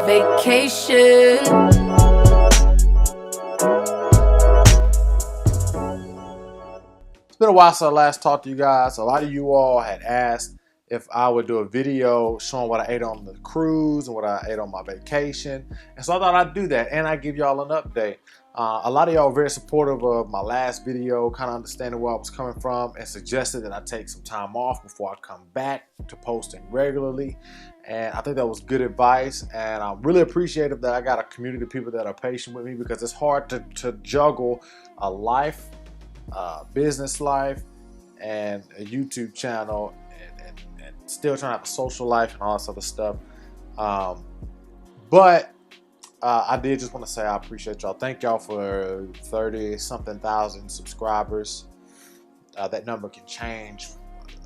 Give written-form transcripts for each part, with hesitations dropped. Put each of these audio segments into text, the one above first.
vacation. It's been a while since I last talked to you guys. A lot of you all had asked if I would do a video showing what I ate on the cruise and what I ate on my vacation. And so I thought I'd do that and I'd give y'all an update. A lot of y'all were very supportive of my last video, kind of understanding where I was coming from, and suggested that I take some time off before I come back to posting regularly. And I think that was good advice, and I'm really appreciative that I got a community of people that are patient with me, because it's hard to juggle a life, business life, and a YouTube channel, and still trying to have a social life and all this other stuff. But I did just want to say I appreciate y'all. Thank y'all for 30-something thousand subscribers. That number can change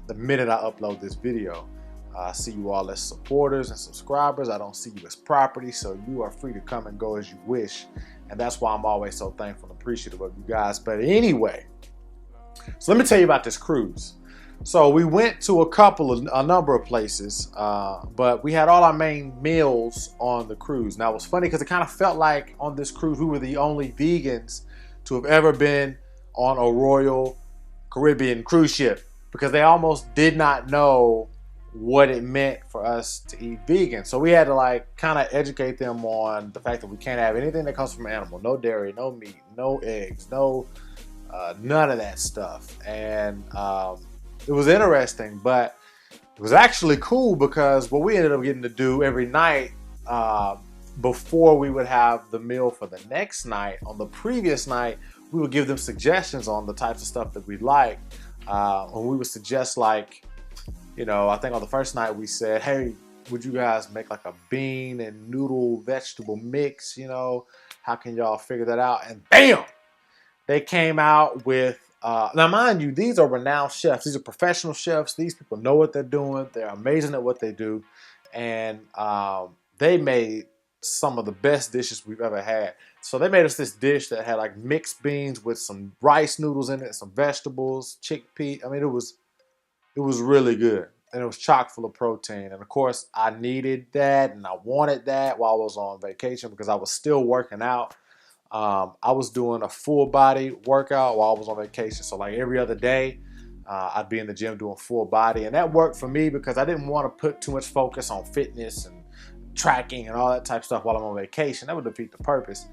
the minute I upload this video. I see you all as supporters and subscribers. I don't see you as property, so you are free to come and go as you wish. And that's why I'm always so thankful and appreciative of you guys. But anyway, so let me tell you about this cruise. So we went to a number of places, but we had all our main meals on the cruise. Now it was funny because it kind of felt like on this cruise we were the only vegans to have ever been on a Royal Caribbean cruise ship, because they almost did not know what it meant for us to eat vegan. So we had to like kind of educate them on the fact that we can't have anything that comes from an animal. No dairy, no meat, no eggs, no none of that stuff. And it was interesting, but it was actually cool, because what we ended up getting to do every night before we would have the meal for the next night, on the previous night, we would give them suggestions on the types of stuff that we like. And we would suggest, like, you know, I think on the first night we said, hey, would you guys make like a bean and noodle vegetable mix? You know, how can y'all figure that out? And bam, they came out with, now mind you, these are renowned chefs. These are professional chefs. These people know what they're doing. They're amazing at what they do. And they made some of the best dishes we've ever had. So they made us this dish that had like mixed beans with some rice noodles in it, some vegetables, chickpea. I mean, it was really good. And it was chock full of protein. And of course, I needed that and I wanted that while I was on vacation, because I was still working out. I was doing a full body workout while I was on vacation. So like every other day, I'd be in the gym doing full body. And that worked for me because I didn't want to put too much focus on fitness and tracking and all that type of stuff while I'm on vacation. That would defeat the purpose.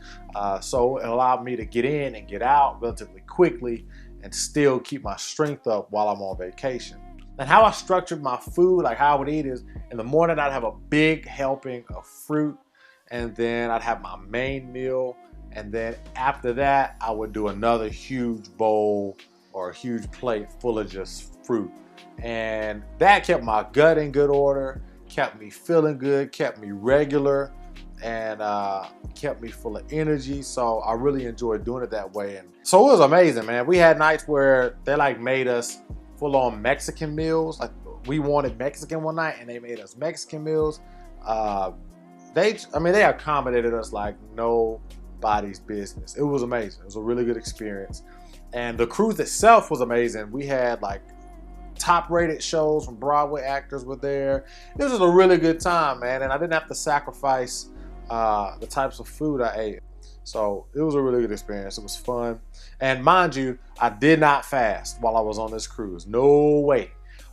So it allowed me to get in and get out relatively quickly and still keep my strength up while I'm on vacation. And how I structured my food, like how I would eat, is in the morning I'd have a big helping of fruit, and then I'd have my main meal. And then after that, I would do another huge bowl or a huge plate full of just fruit. And that kept my gut in good order, kept me feeling good, kept me regular, and kept me full of energy. So I really enjoyed doing it that way. And so it was amazing, man. We had nights where they like made us full-on Mexican meals. Like we wanted Mexican one night and they made us Mexican meals. They accommodated us like nobody's business. It was amazing. It was a really good experience. And the cruise itself was amazing. We had like top-rated shows from Broadway actors were there. It was just a really good time, man. And I didn't have to sacrifice the types of food I ate. So it was a really good experience. It was fun. And mind you, I did not fast while I was on this cruise. No way.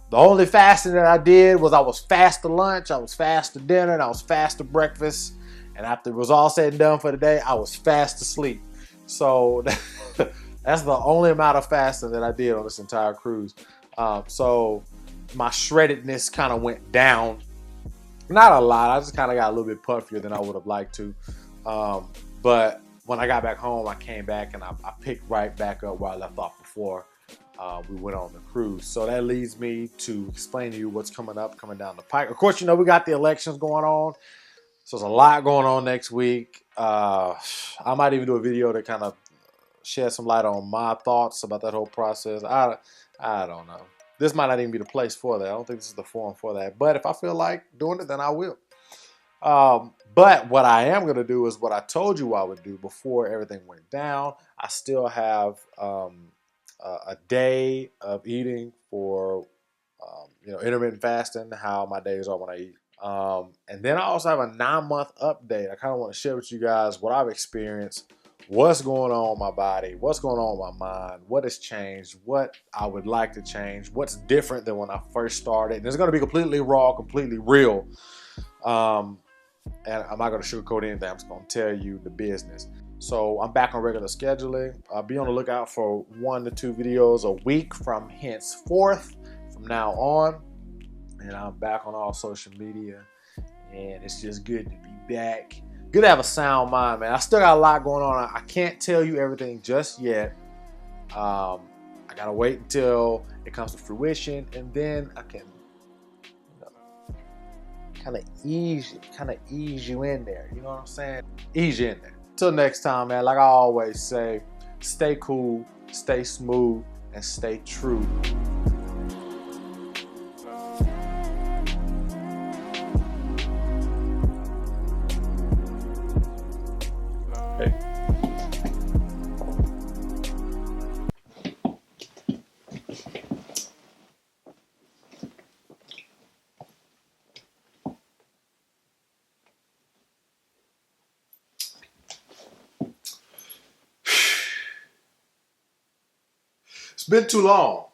The only fasting that I did was I was fast to lunch, I was fast to dinner, and I was fast to breakfast. And after it was all said and done for the day, I was fast to sleep. So that's the only amount of fasting that I did on this entire cruise. So my shreddedness kind of went down. Not a lot. I just kind of got a little bit puffier than I would have liked to. But when I got back home, I came back and I picked right back up where I left off before we went on the cruise. So that leads me to explain to you what's coming down the pike. Of course, you know, we got the elections going on. So there's a lot going on next week. I might even do a video to kind of shed some light on my thoughts about that whole process. I don't know. This might not even be the place for that. I don't think this is the forum for that. But if I feel like doing it, then I will. But what I am going to do is what I told you I would do before everything went down. I still have a day of eating for intermittent fasting, how my days are when I eat And then I also have a 9-month update. I kind of want to share with you guys what I've experienced, what's going on in my body, what's going on in my mind, what has changed, what I would like to change, what's different than when I first started. And it's going to be completely raw, completely real. And I'm not going to sugarcoat anything. I'm just going to tell you the business. So I'm back on regular scheduling. I'll be on the lookout for 1 to 2 videos a week from henceforth, from now on. And I'm back on all social media. And it's just good to be back. Good to have a sound mind, man. I still got a lot going on. I can't tell you everything just yet. I got to wait until it comes to fruition. And then I can kind of ease you in there. You know what I'm saying? Ease you in there. Till next time, man, like I always say, stay cool, stay smooth, and stay true. Hey. It's been too long.